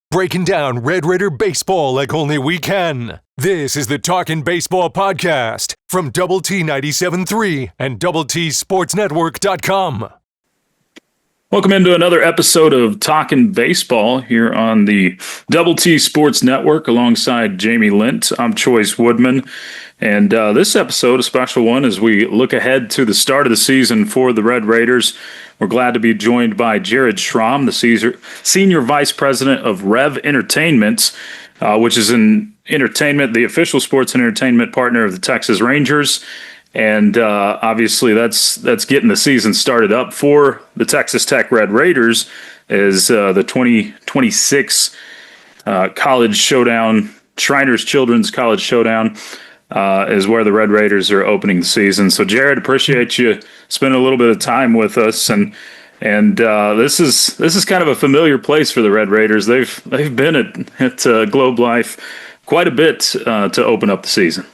breaking down Red Raider baseball like only we can. This is the Talkin Baseball Podcast from Double T 97.3 and DoubleTSportsNetwork.com. Welcome into another episode of Talkin Baseball here on the Double T Sports Network alongside Jamie Lint. I'm Choice Woodman. And this episode, a special one, as we look ahead to the start of the season for the Red Raiders. We're glad to be joined by Jared Schrom, the Senior Vice President of Rev Entertainment, which is an entertainment, the official sports and entertainment partner of the Texas Rangers. And obviously that's getting the season started up for the Texas Tech Red Raiders as the 2026 College Showdown, Shriners Children's College Showdown, is where the Red Raiders are opening the season. So, Jared, appreciate you spending a little bit of time with us, and this is kind of a familiar place for the Red Raiders. They've been at Globe Life quite a bit to open up the season.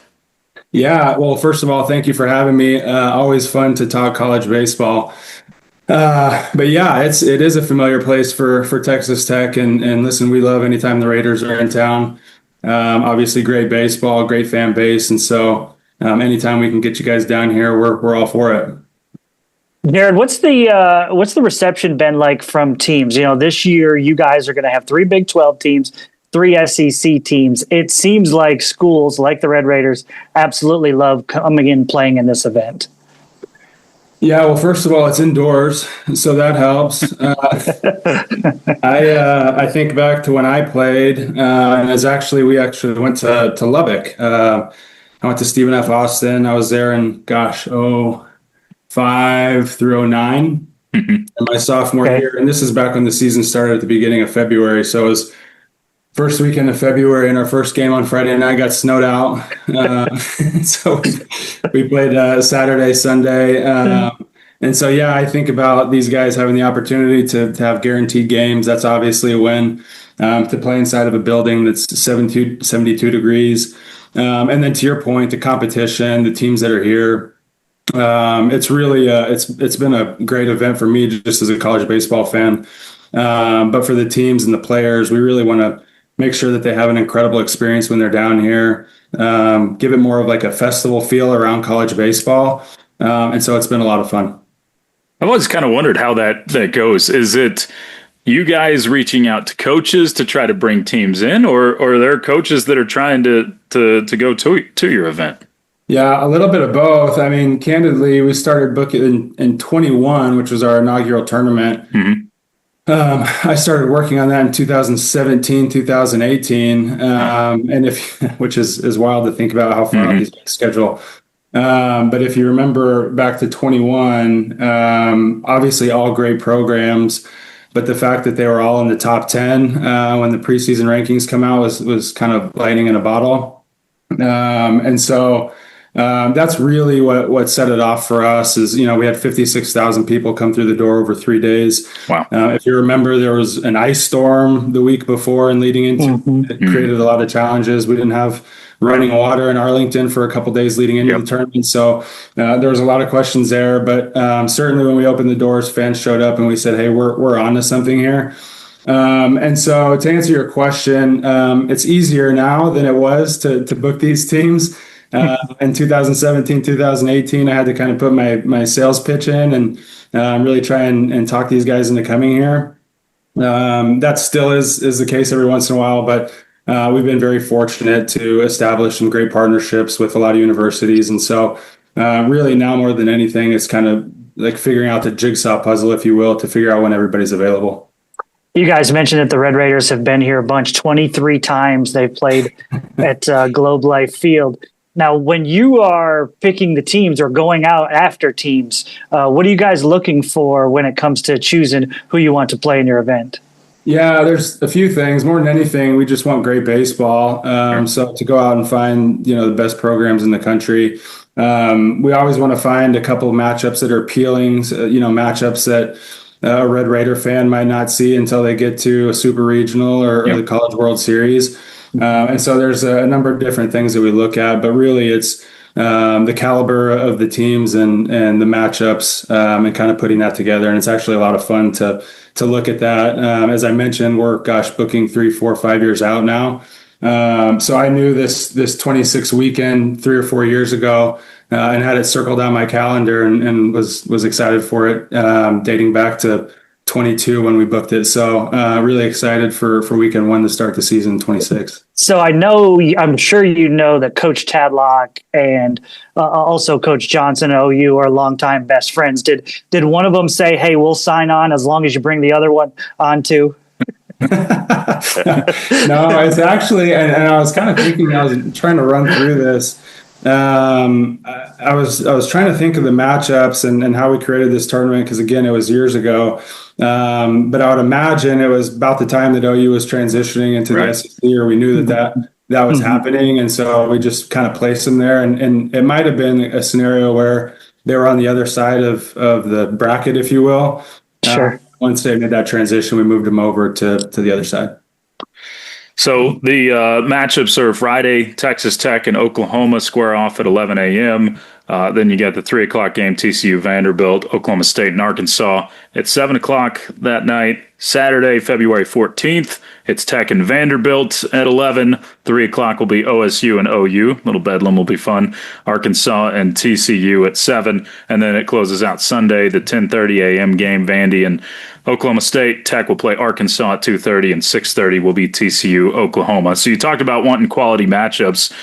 Yeah, well, first of all, thank you for having me. Always fun to talk college baseball. But yeah, it is a familiar place for Texas Tech, and listen, we love anytime the Raiders are in town. Obviously, great baseball, great fan base, and so anytime we can get you guys down here, we're all for it. Jared, what's the reception been like from teams? You know, this year you guys are going to have 3 Big 12 teams, 3 SEC teams. It seems like schools like the Red Raiders absolutely love coming in playing in this event. Yeah, well, first of all, it's indoors, so that helps. I think back to when I played, and we actually went to Lubbock. I went to Stephen F. Austin. I was there in, 05 through 09, in my sophomore year. And this is back when the season started at the beginning of February. So it was first weekend of February, and our first game on Friday night got snowed out. So we played Saturday, Sunday. And so, yeah, I think about these guys having the opportunity to have guaranteed games. That's obviously a win. To play inside of a building that's 72 degrees. And then to your point, the competition, the teams that are here, it's really it's been a great event for me just as a college baseball fan. But for the teams and the players, we really want to make sure that they have an incredible experience when they're down here. Give it more of like a festival feel around college baseball. And so it's been a lot of fun. I've always kind of wondered how that goes. Is it you guys reaching out to coaches to try to bring teams in, or are there coaches that are trying to go to your event? Yeah, a little bit of both. I mean, candidly, we started booking in 21, which was our inaugural tournament. Mm-hmm. I started working on that in 2017, 2018, and which is wild to think about how far out these schedule. But if you remember back to 21, obviously all great programs, but the fact that they were all in the top 10 when the preseason rankings come out was kind of lightning in a bottle. And so that's really what set it off for us is, you know, we had 56,000 people come through the door over 3 days. Wow. If you remember, there was an ice storm the week before and leading into it created a lot of challenges. We didn't have running water in Arlington for a couple of days leading into the tournament. So there was a lot of questions there, but certainly when we opened the doors, fans showed up and we said, hey, we're on to something here. And so to answer your question, it's easier now than it was to book these teams. In 2017, 2018, I had to kind of put my sales pitch in and really try and talk these guys into coming here. That still is the case every once in a while, but we've been very fortunate to establish some great partnerships with a lot of universities. And so really now more than anything, it's kind of like figuring out the jigsaw puzzle, if you will, to figure out when everybody's available. You guys mentioned that the Red Raiders have been here a bunch, 23 times they've played at Globe Life Field. Now, when you are picking the teams or going out after teams, what are you guys looking for when it comes to choosing who you want to play in your event? Yeah, there's a few things. More than anything, we just want great baseball. So to go out and find, the best programs in the country, we always want to find a couple of matchups that are appealing, matchups that a Red Raider fan might not see until they get to a super regional or the College World Series. And so there's a number of different things that we look at, but really it's the caliber of the teams and the matchups and kind of putting that together. And it's actually a lot of fun to to look at that. As I mentioned, we're booking 3, 4, 5 years out now. So I knew this 26 weekend 3 or 4 years ago, and had it circled on my calendar, and was excited for it, dating back to 22 when we booked it. So really excited for weekend 1 to start the season 26. So I'm sure you know that Coach Tadlock and also Coach Johnson at OU are longtime best friends. Did one of them say, "Hey, we'll sign on as long as you bring the other one on too"? No, it's actually, and I was kind of thinking, I was trying to run through this. I was trying to think of the matchups and how we created this tournament, because again, it was years ago. But I would imagine it was about the time that OU was transitioning into the SEC, or we knew that was happening, and so we just kind of placed them there. And it might have been a scenario where they were on the other side of the bracket, if you will. Sure. Once they made that transition, we moved them over to the other side. So the matchups are Friday, Texas Tech and Oklahoma square off at 11 a.m. Then you got the 3 o'clock game, TCU Vanderbilt, Oklahoma State and Arkansas at 7 o'clock that night. Saturday, February 14th, it's Tech and Vanderbilt at 11. 3 o'clock will be OSU and OU. Little bedlam will be fun. Arkansas and TCU at 7. And then it closes out Sunday, the 10:30 a.m. game, Vandy and Oklahoma State. Tech will play Arkansas at 2:30, and 6:30 will be TCU, Oklahoma. So you talked about wanting quality matchups.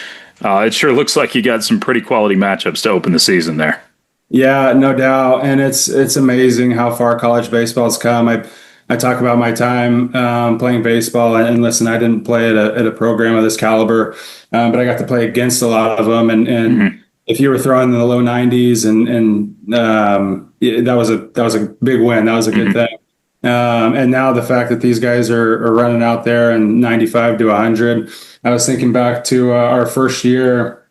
It sure looks like you got some pretty quality matchups to open the season there. Yeah, no doubt. And it's amazing how far college baseball's come. I talk about my time playing baseball, and listen, I didn't play at a program of this caliber, but I got to play against a lot of them. And if you were throwing in the low 90s, and that was a big win. That was a good thing. And now the fact that these guys are running out there and 95 to 100. I was thinking back to our first year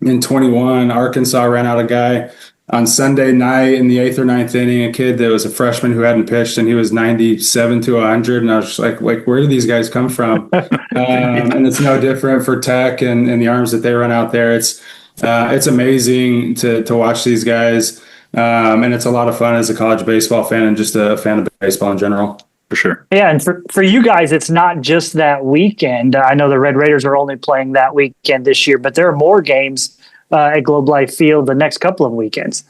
in 21. Arkansas ran out a guy on Sunday night in the 8th or 9th inning, a kid that was a freshman who hadn't pitched, and he was 97 to 100. And I was just like, where do these guys come from? And it's no different for Tech and the arms that they run out there. It's amazing to watch these guys. And it's a lot of fun as a college baseball fan and just a fan of baseball in general. For sure. Yeah, and for you guys, it's not just that weekend. I know the Red Raiders are only playing that weekend this year, but there are more games at Globe Life Field the next couple of weekends.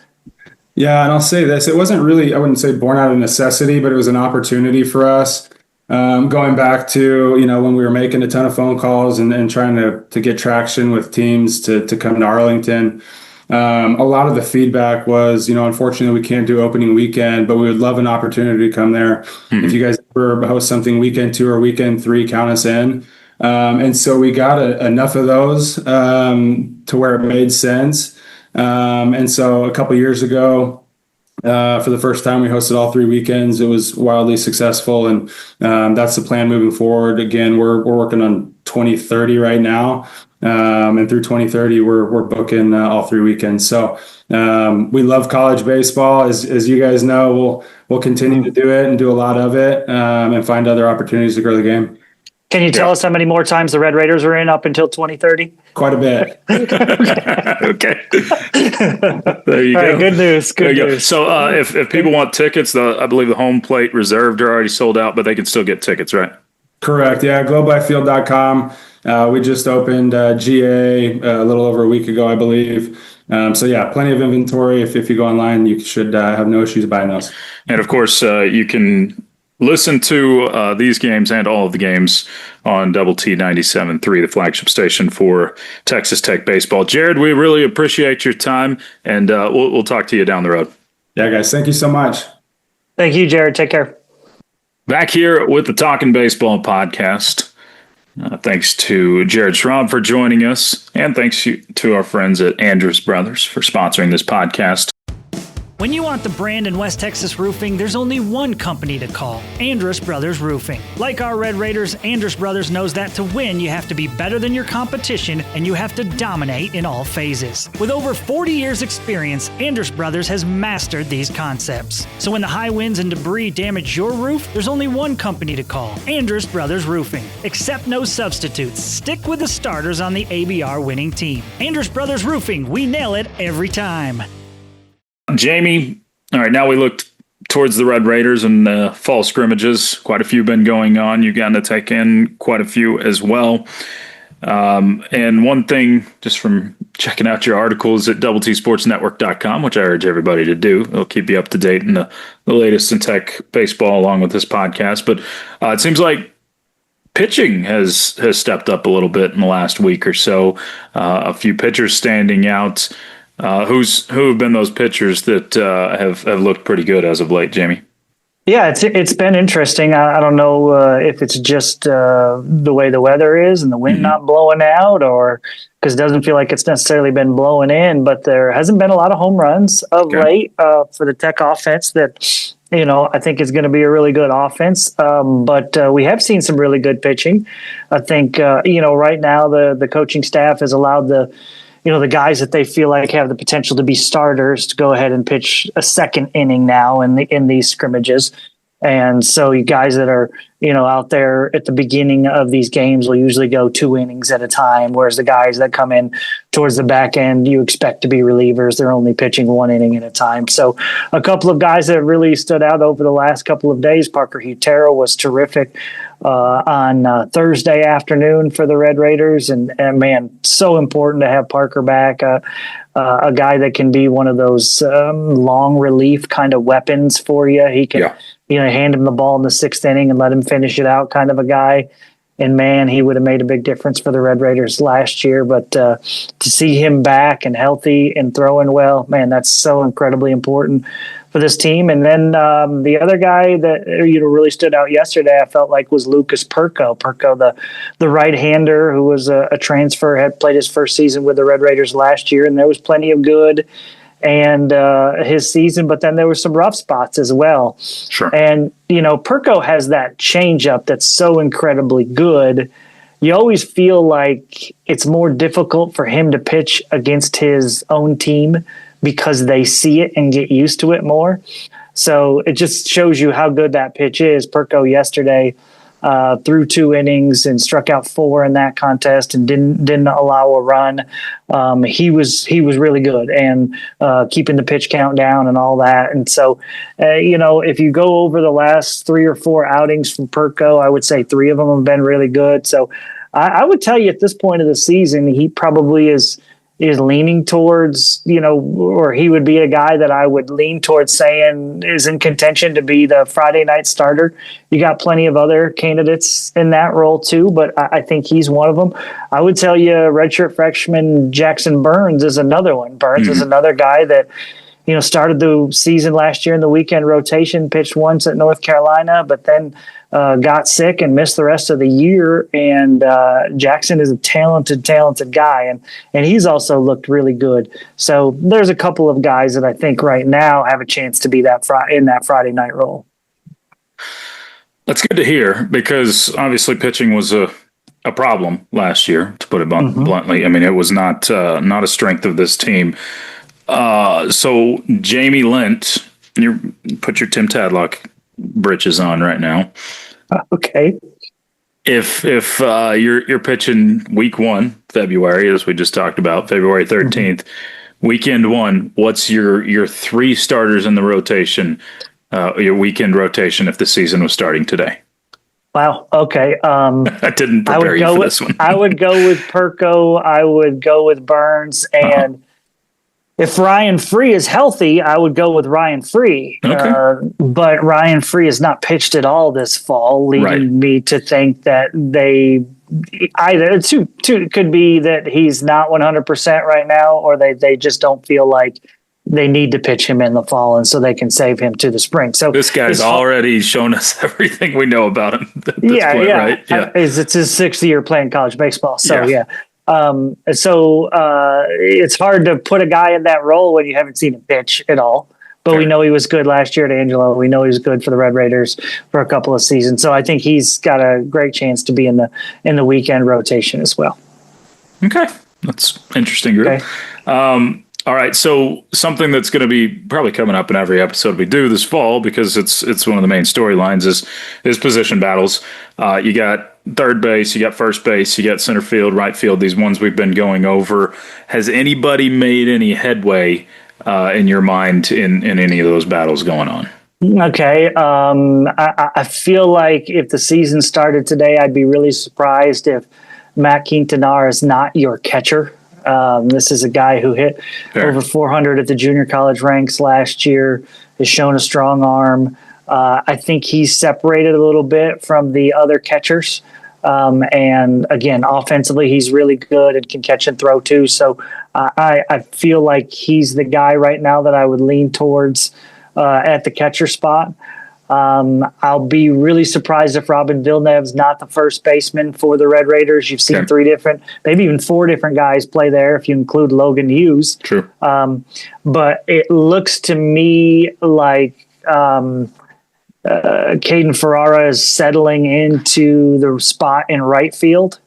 Yeah, and I'll say this. It wasn't really, I wouldn't say born out of necessity, but it was an opportunity for us. Going back to, when we were making a ton of phone calls and trying to get traction with teams to come to Arlington. A lot of the feedback was, unfortunately we can't do opening weekend, but we would love an opportunity to come there. If you guys ever host something weekend 2 or weekend 3, count us in. And so we got enough of those to where it made sense. And so a couple years ago, for the first time, we hosted all 3 weekends. It was wildly successful, and that's the plan moving forward. Again, we're working on 2030 right now. And through 2030, we're booking all 3 weekends. So we love college baseball. As you guys know, we'll continue to do it and do a lot of it, and find other opportunities to grow the game. Can you tell us how many more times the Red Raiders are in up until 2030? Quite a bit. Okay. There you go. Right, good news. Good news. So if people want tickets, I believe the home plate reserved are already sold out, but they can still get tickets, right? Correct. Yeah, globelifefield.com. We just opened GA a little over a week ago, I believe. So yeah, plenty of inventory. If you go online, you should have no issues buying those. And of course, you can listen to these games and all of the games on Double T 97.3, the flagship station for Texas Tech baseball. Jared, we really appreciate your time, and we'll talk to you down the road. Yeah, guys, thank you so much. Thank you, Jared. Take care. Back here with the Talkin' Baseball podcast. Thanks to Jared Schrom for joining us, and thanks to our friends at Andrus Brothers for sponsoring this podcast. When you want the brand in West Texas roofing, there's only one company to call, Andrus Brothers Roofing. Like our Red Raiders, Andrus Brothers knows that to win, you have to be better than your competition, and you have to dominate in all phases. With over 40 years experience, Andrus Brothers has mastered these concepts. So when the high winds and debris damage your roof, there's only one company to call, Andrus Brothers Roofing. Accept no substitutes. Stick with the starters on the ABR winning team. Andrus Brothers Roofing, we nail it every time. Jamie, all right, now we look towards the Red Raiders and the fall scrimmages. Quite a few been going on. You've gotten to take in quite a few as well. And one thing, just from checking out your articles at doubletsportsnetwork.com, which I urge everybody to do. It'll keep you up to date in the latest in tech baseball along with this podcast. But it seems like pitching has stepped up a little bit in the last week or so. A few pitchers standing out. Who have been those pitchers that have looked pretty good as of late, Jamie? Yeah, it's been interesting. I don't know if it's just the way the weather is and the wind not blowing out, or because it doesn't feel like it's necessarily been blowing in, but there hasn't been a lot of home runs of late for the Tech offense that, I think is going to be a really good offense. But we have seen some really good pitching. I think, right now the coaching staff has allowed the guys that they feel like have the potential to be starters to go ahead and pitch a second inning now in these scrimmages. And so you guys that are, out there at the beginning of these games will usually go 2 innings at a time, whereas the guys that come in towards the back end, you expect to be relievers. They're only pitching 1 inning at a time. So a couple of guys that really stood out over the last couple of days, Parker Hutero was terrific on Thursday afternoon for the Red Raiders. And man, so important to have Parker back, a guy that can be one of those long relief kind of weapons for you. He can, hand him the ball in the 6th inning and let him finish it out kind of a guy. And man, he would have made a big difference for the Red Raiders last year. But to see him back and healthy and throwing well, man, that's so incredibly important for this team. And then the other guy that really stood out yesterday, I felt like, was Lucas Perko. Perko, the right-hander who was a transfer, had played his first season with the Red Raiders last year, and there was plenty of good and his season, but then there were some rough spots as well. Sure. And Perko has that changeup that's so incredibly good. You always feel like it's more difficult for him to pitch against his own team because they see it and get used to it more. So it just shows you how good that pitch is. Perko yesterday threw 2 innings and struck out 4 in that contest and didn't allow a run. He was really good, and keeping the pitch count down and all that. And so, if you go over the last 3 or 4 outings from Perko, I would say 3 of them have been really good. So I would tell you at this point of the season, he probably is leaning towards, or he would be a guy that I would lean towards saying is in contention to be the Friday night starter. You got plenty of other candidates in that role too, but I think he's one of them. I would tell you redshirt freshman Jackson Burns is another one. Burns is another guy that, started the season last year in the weekend rotation, pitched once at North Carolina, but then got sick and missed the rest of the year. And Jackson is a talented guy, and he's also looked really good. So there's a couple of guys that I think right now have a chance to be in that Friday night role. That's good to hear, because obviously pitching was a problem last year, to put it bluntly. I mean, it was not a strength of this team. So Jamie Lent, you put your Tim Tadlock britches on right now. Okay. If you're pitching week 1, February, as we just talked about, February 13th, weekend 1, what's your 3 starters in the rotation, your weekend rotation if the season was starting today? Wow. Okay. I didn't prepare you for this one. I would go with Perko. I would go with Burns. And if Ryan Free is healthy, I would go with Ryan Free. Okay. But Ryan Free has not pitched at all this fall, leading me to think that they either two could be that he's not 100% right now, or they just don't feel like they need to pitch him in the fall, and so they can save him to the spring. So this guy's already shown us everything we know about him at this point, right? Yeah. It's his 6th year playing college baseball. So it's hard to put a guy in that role when you haven't seen him pitch at all. But we know he was good last year at Angelo. We know he was good for the Red Raiders for a couple of seasons. So I think he's got a great chance to be in the weekend rotation as well. Okay. That's interesting group. Okay. All right, so something that's going to be probably coming up in every episode we do this fall, because it's one of the main storylines, is position battles. You got third base, you got first base, you got center field, right field, these ones we've been going over. Has anybody made any headway in your mind in any of those battles going on? Okay. I feel like if the season started today, I'd be really surprised if Matt Quintanar is not your catcher. This is a guy who hit over 400 at the junior college ranks last year, has shown a strong arm. I think he's separated a little bit from the other catchers. And again, offensively, he's really good and can catch and throw too. So I feel like he's the guy right now that I would lean towards at the catcher spot. I'll be really surprised if Robin Villeneuve's not the first baseman for the Red Raiders. You've seen 3 different, maybe even 4 different guys play there if you include Logan Hughes. True. But it looks to me like Caden Ferrara is settling into the spot in right field.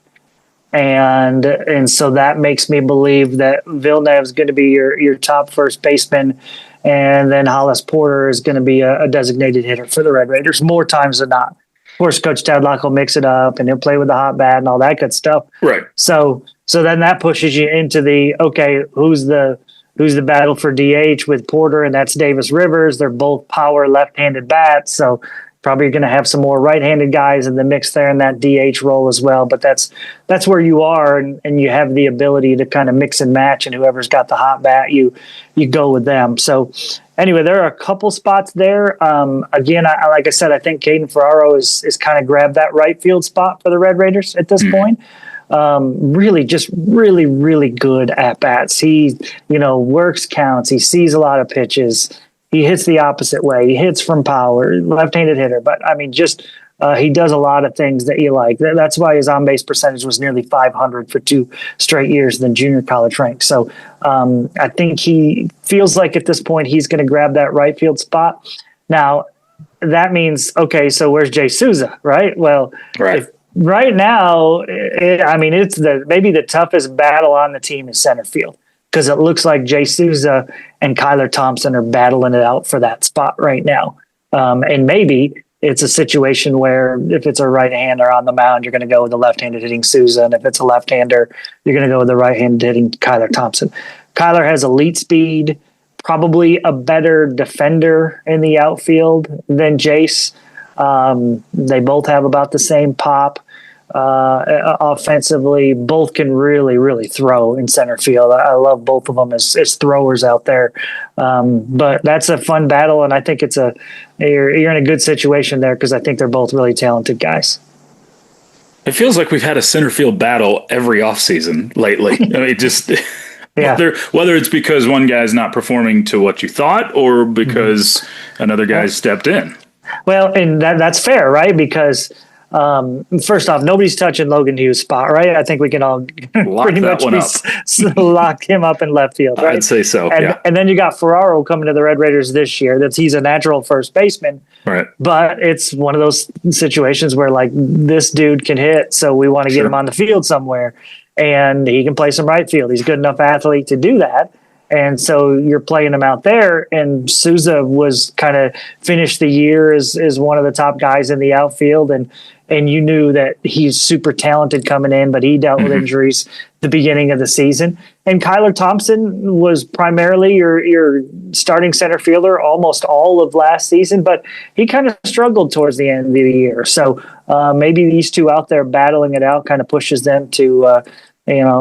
And so that makes me believe that Villeneuve's going to be your top first baseman. And then Hollis Porter is going to be a designated hitter for the Red Raiders more times than not. Of course, Coach Tadlock will mix it up and he'll play with the hot bat and all that good stuff. Right. So then that pushes you into who's the battle for DH with Porter, and that's Davis Rivers. They're both power left-handed bats, so probably going to have some more right-handed guys in the mix there in that DH role as well. But that's where you are, and you have the ability to kind of mix and match, and whoever's got the hot bat, you go with them. So anyway, there are a couple spots there. Again, like I said, I think Caden Ferraro is kind of grabbed that right field spot for the Red Raiders at this point. Really, really good at bats. He, works counts. He sees a lot of pitches. He hits the opposite way. He hits from power, left-handed hitter. But I mean, he does a lot of things that you like. That's why his on-base percentage was nearly 500 for 2 straight years in the junior college rank. So I think he feels like at this point he's going to grab that right field spot. Now, that means, okay, so where's Jay Souza, right? Well, right now, it's maybe the toughest battle on the team is center field, because it looks like Jay Souza and Kyler Thompson are battling it out for that spot right now. And maybe it's a situation where if it's a right-hander on the mound, you're going to go with the left-handed hitting Souza. And if it's a left-hander, you're going to go with the right-handed hitting Kyler Thompson. Kyler has elite speed, probably a better defender in the outfield than Jace. They both have about the same pop. Offensively, both can really, really throw in center field. I love both of them as throwers out there. But that's a fun battle, and I think you're in a good situation there because I think they're both really talented guys. It feels like we've had a center field battle every offseason lately. Whether it's because one guy's not performing to what you thought or because another guy's stepped in. Well, and that's fair, right? Because first off, nobody's touching Logan Hughes' spot, right? I think we can all pretty much lock him up in left field, right? I'd say so. And then you got Ferraro coming to the Red Raiders this year. He's a natural first baseman, right? But it's one of those situations where like this dude can hit, so we want to get him on the field somewhere, and he can play some right field. He's a good enough athlete to do that. And so you're playing him out there, and Souza was kind of finished the year as one of the top guys in the outfield, and you knew that he's super talented coming in, but he dealt with injuries the beginning of the season. And Kyler Thompson was primarily your starting center fielder almost all of last season, but he kind of struggled towards the end of the year. So maybe these two out there battling it out kind of pushes them to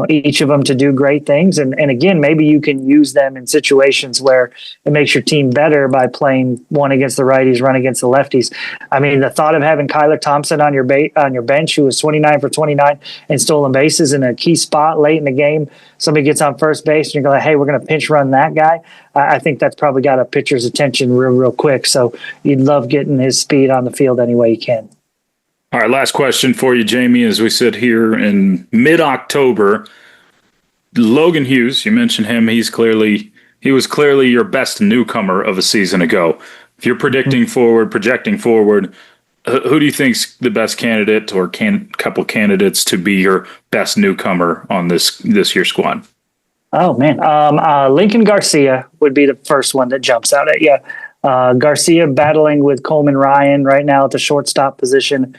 each of them to do great things. And again, maybe you can use them in situations where it makes your team better by playing one against the righties, run against the lefties. I mean, the thought of having Kyler Thompson on your bench, who was 29 for 29 and stolen bases in a key spot late in the game, somebody gets on first base and you're going, hey, we're going to pinch run that guy. I think that's probably got a pitcher's attention real quick. So you'd love getting his speed on the field any way you can. All right, last question for you, Jamie, as we sit here in mid-October. Logan Hughes, you mentioned him. He was clearly your best newcomer of a season ago. If you're projecting forward, who do you think's the best candidate or couple candidates to be your best newcomer on this year's squad? Oh, man. Lincoln Garcia would be the first one that jumps out at you. Garcia battling with Coleman Ryan right now at the shortstop position.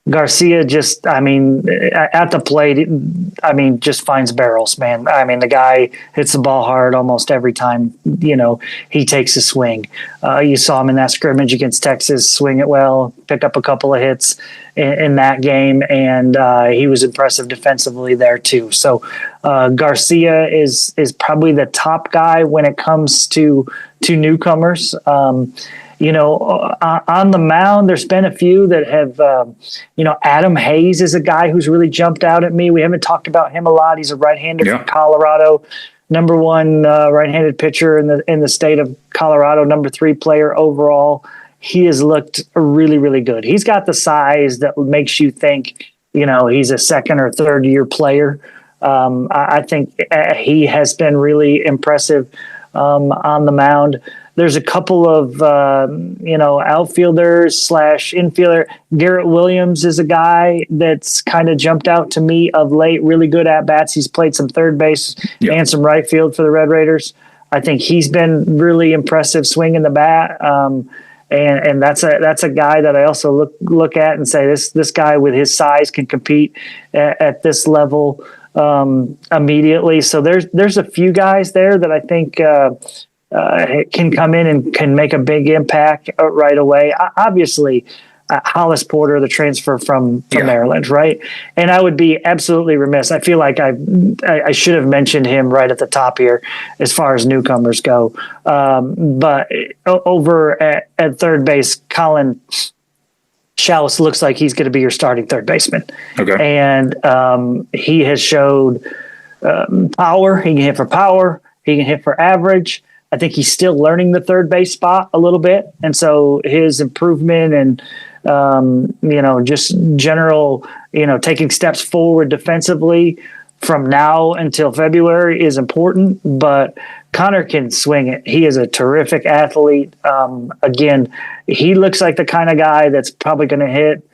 Garcia just, I mean, at the plate, I mean, just finds barrels, man. I mean, the guy hits the ball hard almost every time, he takes a swing. You saw him in that scrimmage against Texas, swing it well, pick up a couple of hits in that game, and he was impressive defensively there too. So Garcia is probably the top guy when it comes to newcomers. On the mound, there's been a few that have, Adam Hayes is a guy who's really jumped out at me. We haven't talked about him a lot. He's a right-hander from Colorado, number one right-handed pitcher in the state of Colorado, number 3 player overall. He has looked really, really good. He's got the size that makes you think, he's a second or third year player. I think he has been really impressive on the mound. There's a couple of, outfielders / infielder. Garrett Williams is a guy that's kind of jumped out to me of late. Really good at bats. He's played some third base and some right field for the Red Raiders. I think he's been really impressive swinging the bat. And that's a guy that I also look at and say this guy with his size can compete at this level immediately. So there's a few guys there that I think can come in and can make a big impact right away. Obviously, Hollis Porter, the transfer from Maryland, right? And I would be absolutely remiss. I feel like I should have mentioned him right at the top here as far as newcomers go. But over at third base, Colin Schaus looks like he's going to be your starting third baseman. Okay. And he has showed power. He can hit for power. He can hit for average. I think he's still learning the third base spot a little bit. And so his improvement and, just general, taking steps forward defensively from now until February is important. But Connor can swing it. He is a terrific athlete. Again, he looks like the kind of guy that's probably going to hit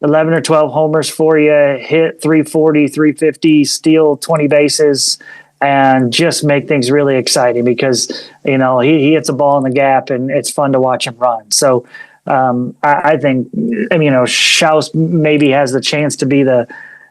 11 or 12 homers for you, hit 340, 350, steal 20 bases, and just make things really exciting because, he hits a ball in the gap and it's fun to watch him run. So I think, Schaus maybe has the chance to be the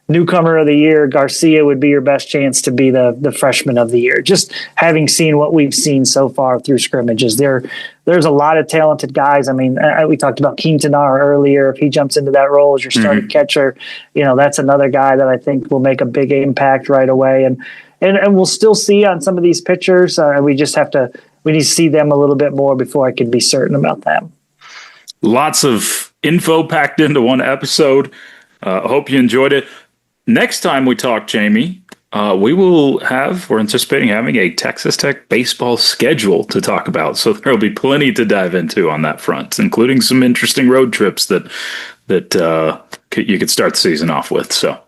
newcomer of the year. Garcia would be your best chance to be the freshman of the year. Just having seen what we've seen so far through scrimmages, there's a lot of talented guys. I mean, we talked about Quintanar earlier. If he jumps into that role as your starting catcher, that's another guy that I think will make a big impact right away. And we'll still see on some of these pitchers. We need to see them a little bit more before I can be certain about them. Lots of info packed into one episode. I hope you enjoyed it. Next time we talk, Jamie, we're anticipating having a Texas Tech baseball schedule to talk about. So there'll be plenty to dive into on that front, including some interesting road trips that you could start the season off with. So.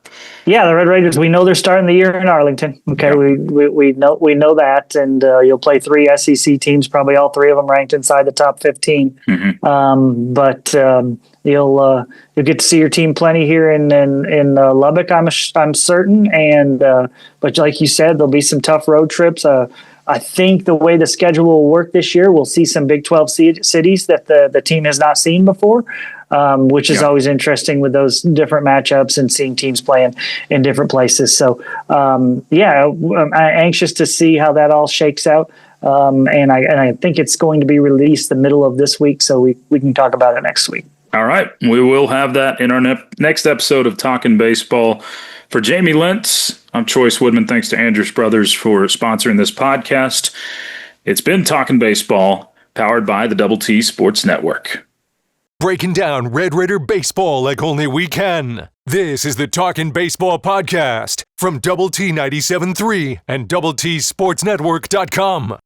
Yeah, the Red Raiders, we know they're starting the year in Arlington. Okay, yep. we know that, and you'll play 3 SEC teams, probably all 3 of them ranked inside the top 15. Mm-hmm. But you'll get to see your team plenty here in Lubbock, I'm certain. And but like you said, there'll be some tough road trips. I think the way the schedule will work this year, we'll see some Big 12 cities that the team has not seen before. Which is always interesting with those different matchups and seeing teams playing in different places. So, I'm anxious to see how that all shakes out. And I think it's going to be released the middle of this week, so we can talk about it next week. All right. We will have that in our next episode of Talkin' Baseball. For Jamie Lentz, I'm Choice Woodman. Thanks to Andrus Brothers for sponsoring this podcast. It's been Talkin' Baseball, powered by the Double T Sports Network. Breaking down Red Raider baseball like only we can. This is the Talkin' Baseball podcast from Double T 97.3 and DoubleTSportsNetwork.com.